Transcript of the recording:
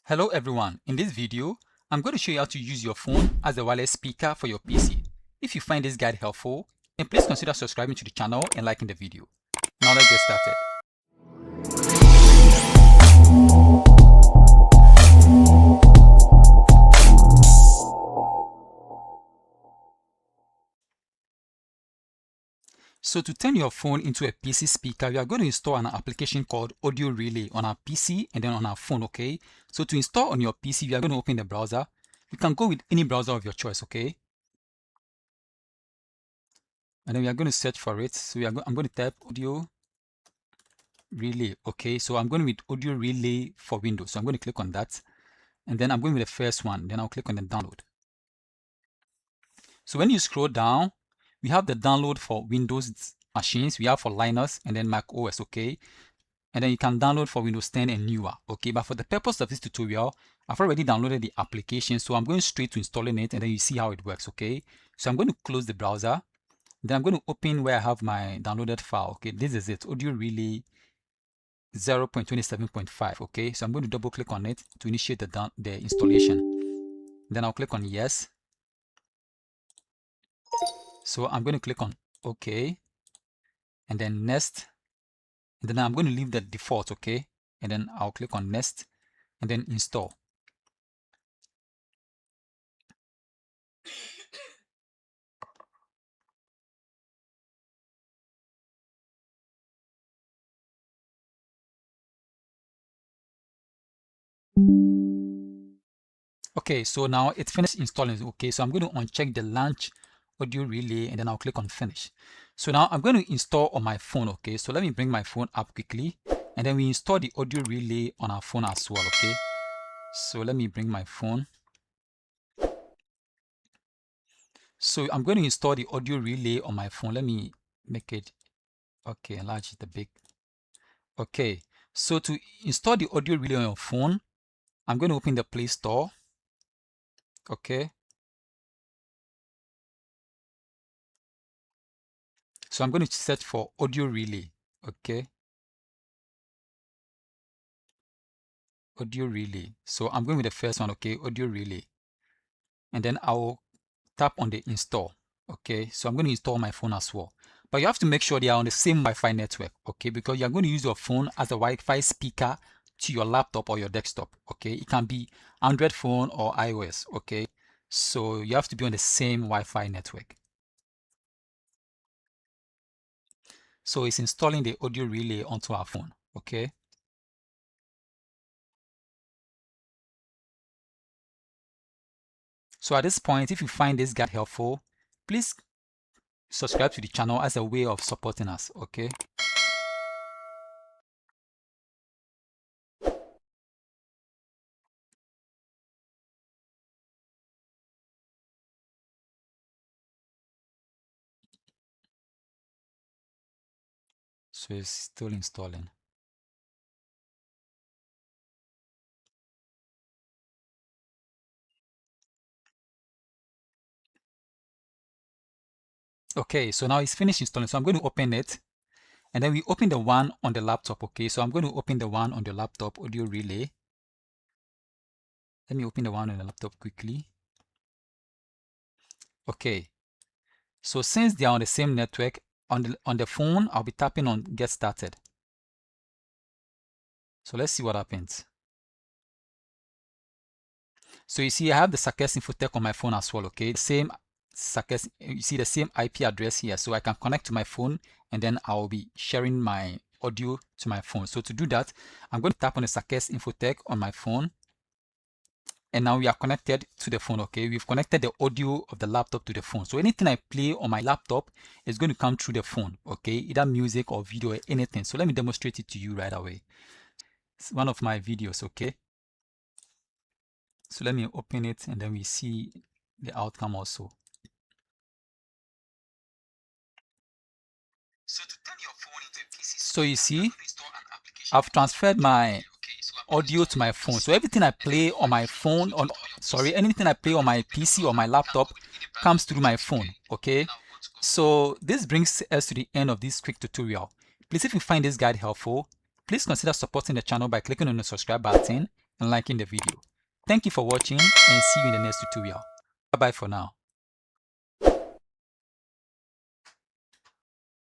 Hello everyone, in this video, I'm going to show you how to use your phone as a wireless speaker for your PC. If you find this guide helpful, then please consider subscribing to the channel and liking the video. Now let's get started. So to turn your phone into a PC speaker, we are going to install an application called Audio Relay on our PC and then on our phone, okay? So to install on your PC, we are going to open the browser. You can go with any browser of your choice, okay? And then we are going to search for it. So I'm going to type Audio Relay, okay? So I'm going with Audio Relay for Windows. So I'm going to click on that. And then I'm going with the first one. Then I'll click on the download. So when you scroll down, we have the download for Windows machines. We have for Linux and then Mac OS, okay? And then you can download for Windows 10 and newer, okay? But for the purpose of this tutorial, I've already downloaded the application. So I'm going straight to installing it and then you see how it works, okay? So I'm going to close the browser. Then I'm going to open where I have my downloaded file, okay? This is it, Audio Relay 0.27.5, okay? So I'm going to double click on it to initiate the installation. Then I'll click on yes. So I'm going to click on OK and then next, and then I'm going to leave the default, okay? And then I'll click on next and then install. Okay, so now it's finished installing. Okay, so I'm going to uncheck the launch audio relay and then I'll click on finish. So now I'm going to install on my phone. Okay, so let me bring my phone up quickly and then we install the audio relay on our phone as well. Okay, so let me bring my phone. So I'm going to install the audio relay on my phone. Let me make it, okay, enlarge it a bit. Okay, so to install the audio relay on your phone, I'm going to open the Play Store. Okay. So I'm going to search for audio relay. Okay. Audio relay. So I'm going with the first one. Okay. Audio relay. And then I'll tap on the install. Okay. So I'm going to install my phone as well. But you have to make sure they are on the same Wi-Fi network. Okay. Because you're going to use your phone as a Wi-Fi speaker to your laptop or your desktop. Okay. It can be Android phone or iOS. Okay. So you have to be on the same Wi-Fi network. So it's installing the audio relay onto our phone. Okay. So at this point, if you find this guide helpful, please subscribe to the channel as a way of supporting us. Okay. So it's still installing. Okay, so now it's finished installing. So I'm going to open it. And then we open the one on the laptop. Okay, so I'm going to open the one on the laptop audio relay. Let me open the one on the laptop quickly. Okay, so since they are on the same network, on the phone, I'll be tapping on get started. So let's see what happens. So you see, I have the Success Infotech on my phone as well. Okay, same Success. You see the same IP address here, so I can connect to my phone, and then I'll be sharing my audio to my phone. So to do that, I'm going to tap on the Success Infotech on my phone, and now we are connected to the phone. Okay, we've connected the audio of the laptop to the phone. So anything I play on my laptop is going to come through the phone. Okay, either music or video or anything. So let me demonstrate it to you right away. It's one of my videos. Okay. So let me open it and then we see the outcome also. So you see, I've transferred my audio to my phone. So everything I play on my phone, anything I play on my PC or my laptop comes through my phone. Okay. So this brings us to the end of this quick tutorial. Please, if you find this guide helpful, please consider supporting the channel by clicking on the subscribe button and liking the video. Thank you for watching and see you in the next tutorial. Bye bye for now.